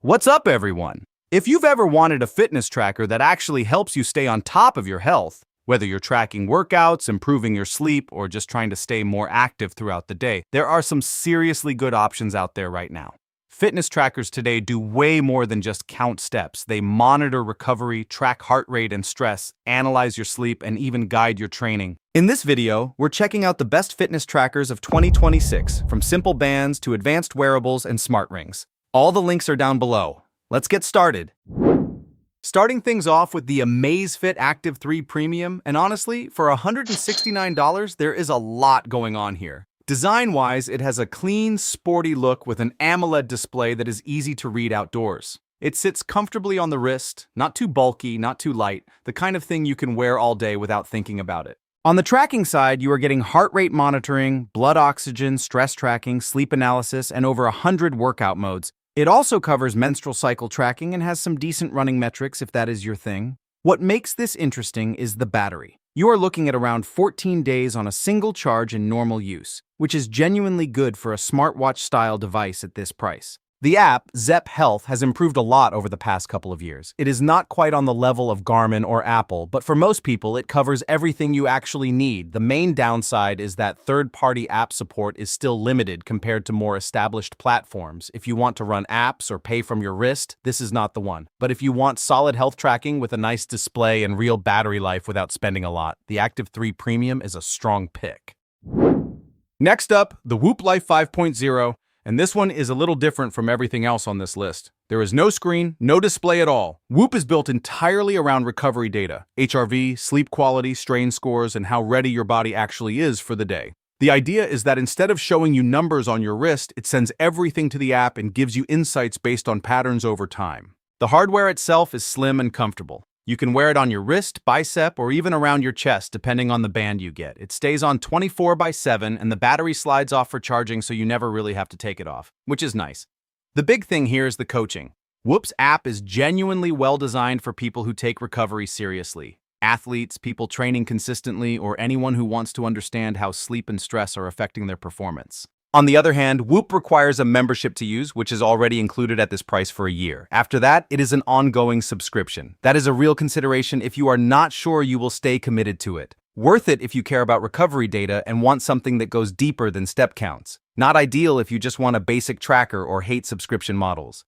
What's up, everyone? If you've ever wanted a fitness tracker that actually helps you stay on top of your health, whether you're tracking workouts, improving your sleep, or just trying to stay more active throughout the day, there are some seriously good options out there right now. Fitness trackers today do way more than just count steps. They monitor recovery, track heart rate and stress, analyze your sleep, and even guide your training. In this video, we're checking out the best fitness trackers of 2026, from simple bands to advanced wearables and smart rings. All the links are down below. Let's get started. Starting things off with the Amazfit Active 3 Premium, and honestly, for $169, there is a lot going on here. Design-wise, it has a clean, sporty look with an AMOLED display that is easy to read outdoors. It sits comfortably on the wrist, not too bulky, not too light, the kind of thing you can wear all day without thinking about it. On the tracking side, you are getting heart rate monitoring, blood oxygen, stress tracking, sleep analysis, and over 100 workout modes. It also covers menstrual cycle tracking and has some decent running metrics if that is your thing. What makes this interesting is the battery. You are looking at around 14 days on a single charge in normal use, which is genuinely good for a smartwatch-style device at this price. The app, Zepp Health, has improved a lot over the past couple of years. It is not quite on the level of Garmin or Apple, but for most people, it covers everything you actually need. The main downside is that third-party app support is still limited compared to more established platforms. If you want to run apps or pay from your wrist, this is not the one. But if you want solid health tracking with a nice display and real battery life without spending a lot, the Active 3 Premium is a strong pick. Next up, the Whoop Life 5.0. And this one is a little different from everything else on this list. There is no screen, no display at all. Whoop is built entirely around recovery data, HRV, sleep quality, strain scores, and how ready your body actually is for the day. The idea is that instead of showing you numbers on your wrist, it sends everything to the app and gives you insights based on patterns over time. The hardware itself is slim and comfortable. You can wear it on your wrist, bicep, or even around your chest, depending on the band you get. It stays on 24/7, and the battery slides off for charging, so you never really have to take it off, which is nice. The big thing here is the coaching. Whoop's app is genuinely well designed for people who take recovery seriously. Athletes, people training consistently, or anyone who wants to understand how sleep and stress are affecting their performance. On the other hand, Whoop requires a membership to use, which is already included at this price for a year. After that, it is an ongoing subscription. That is a real consideration if you are not sure you will stay committed to it. Worth it if you care about recovery data and want something that goes deeper than step counts. Not ideal if you just want a basic tracker or hate subscription models.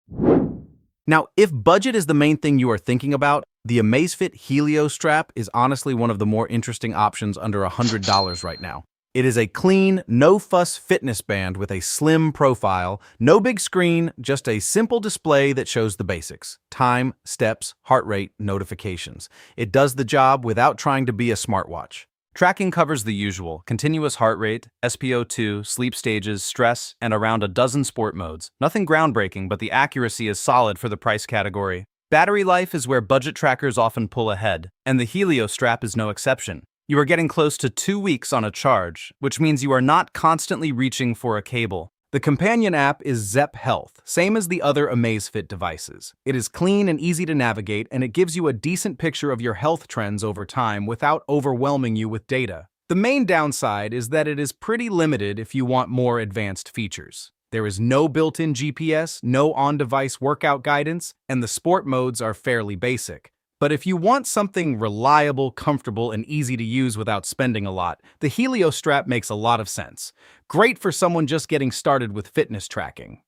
Now, if budget is the main thing you are thinking about, the Amazfit Helio strap is honestly one of the more interesting options under $100 right now. It is a clean, no-fuss fitness band with a slim profile, no big screen, just a simple display that shows the basics: time, steps, heart rate, notifications. It does the job without trying to be a smartwatch. Tracking covers the usual: continuous heart rate, SpO2, sleep stages, stress, and around a dozen sport modes. Nothing groundbreaking, but the accuracy is solid for the price category. Battery life is where budget trackers often pull ahead, and the Helio strap is no exception. You are getting close to 2 weeks on a charge, which means you are not constantly reaching for a cable. The companion app is Zepp Health, same as the other Amazfit devices. It is clean and easy to navigate, and it gives you a decent picture of your health trends over time without overwhelming you with data. The main downside is that it is pretty limited if you want more advanced features. There is no built-in GPS, no on-device workout guidance, and the sport modes are fairly basic. But if you want something reliable, comfortable, and easy to use without spending a lot, the Helio strap makes a lot of sense. Great for someone just getting started with fitness tracking.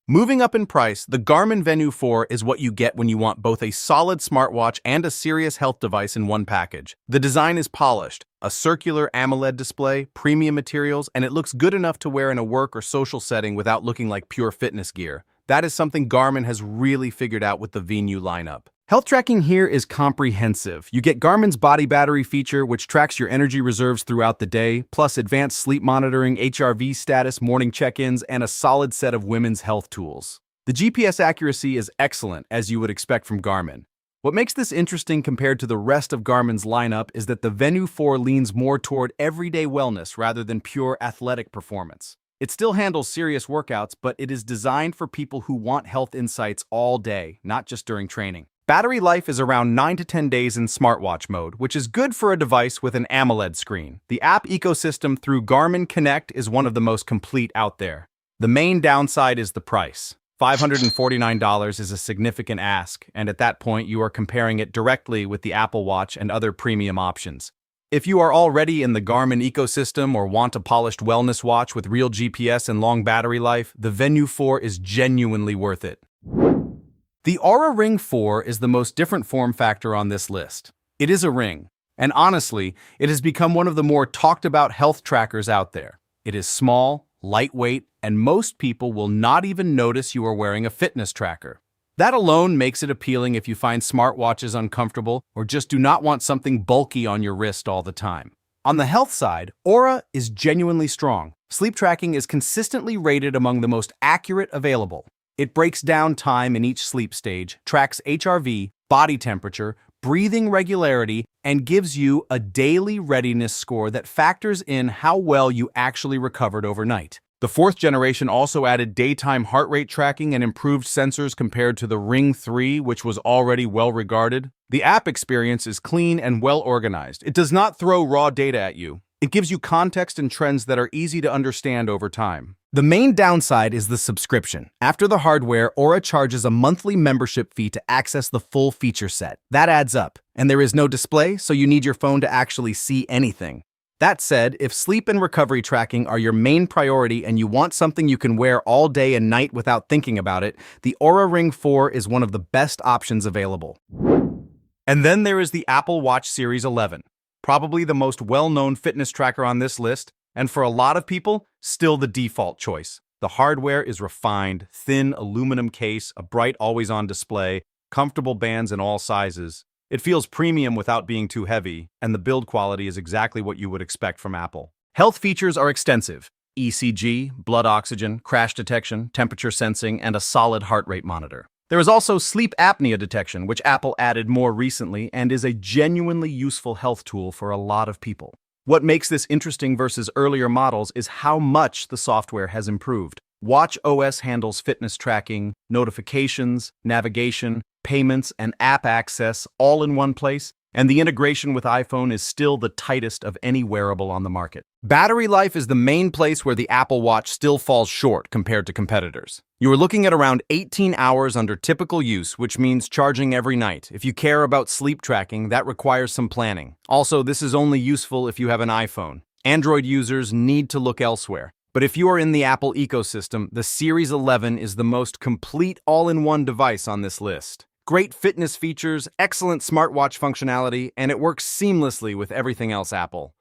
Moving up in price, the Garmin Venu 4 is what you get when you want both a solid smartwatch and a serious health device in one package. The design is polished, a circular AMOLED display, premium materials, and it looks good enough to wear in a work or social setting without looking like pure fitness gear. That is something Garmin has really figured out with the Venu lineup. Health tracking here is comprehensive. You get Garmin's body battery feature, which tracks your energy reserves throughout the day, plus advanced sleep monitoring, HRV status, morning check-ins, and a solid set of women's health tools. The GPS accuracy is excellent, as you would expect from Garmin. What makes this interesting compared to the rest of Garmin's lineup is that the Venu 4 leans more toward everyday wellness rather than pure athletic performance. It still handles serious workouts, but it is designed for people who want health insights all day, not just during training. Battery life is around 9 to 10 days in smartwatch mode, which is good for a device with an AMOLED screen. The app ecosystem through Garmin Connect is one of the most complete out there. The main downside is the price. $549 is a significant ask, and at that point you are comparing it directly with the Apple Watch and other premium options. If you are already in the Garmin ecosystem or want a polished wellness watch with real GPS and long battery life, the Venue 4 is genuinely worth it. The Oura Ring 4 is the most different form factor on this list. It is a ring, and honestly, it has become one of the more talked about health trackers out there. It is small, lightweight, and most people will not even notice you are wearing a fitness tracker. That alone makes it appealing if you find smartwatches uncomfortable or just do not want something bulky on your wrist all the time. On the health side, Oura is genuinely strong. Sleep tracking is consistently rated among the most accurate available. It breaks down time in each sleep stage, tracks HRV, body temperature, breathing regularity, and gives you a daily readiness score that factors in how well you actually recovered overnight. The fourth generation also added daytime heart rate tracking and improved sensors compared to the Ring 3, which was already well regarded. The app experience is clean and well organized. It does not throw raw data at you. It gives you context and trends that are easy to understand over time. The main downside is the subscription. After the hardware, Oura charges a monthly membership fee to access the full feature set. That adds up, and there is no display, so you need your phone to actually see anything. That said, if sleep and recovery tracking are your main priority and you want something you can wear all day and night without thinking about it, the Oura Ring 4 is one of the best options available. And then there is the Apple Watch Series 11, probably the most well-known fitness tracker on this list, and for a lot of people, still the default choice. The hardware is refined, thin aluminum case, a bright always-on display, comfortable bands in all sizes. It feels premium without being too heavy, and the build quality is exactly what you would expect from Apple. Health features are extensive: ECG, blood oxygen, crash detection, temperature sensing, and a solid heart rate monitor. There is also sleep apnea detection, which Apple added more recently and is a genuinely useful health tool for a lot of people. What makes this interesting versus earlier models is how much the software has improved. Watch OS handles fitness tracking, notifications, navigation, payments, and app access all in one place, and the integration with iPhone is still the tightest of any wearable on the market. Battery life is the main place where the Apple Watch still falls short compared to competitors. You are looking at around 18 hours under typical use, which means charging every night. If you care about sleep tracking, that requires some planning. Also, this is only useful if you have an iPhone. Android users need to look elsewhere. But if you are in the Apple ecosystem, the Series 11 is the most complete all-in-one device on this list. Great fitness features, excellent smartwatch functionality, and it works seamlessly with everything else Apple.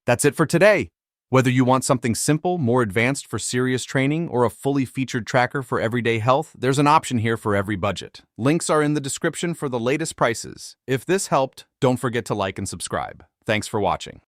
That's it for today. Whether you want something simple, more advanced for serious training, or a fully featured tracker for everyday health, there's an option here for every budget. Links are in the description for the latest prices. If this helped, don't forget to like and subscribe. Thanks for watching.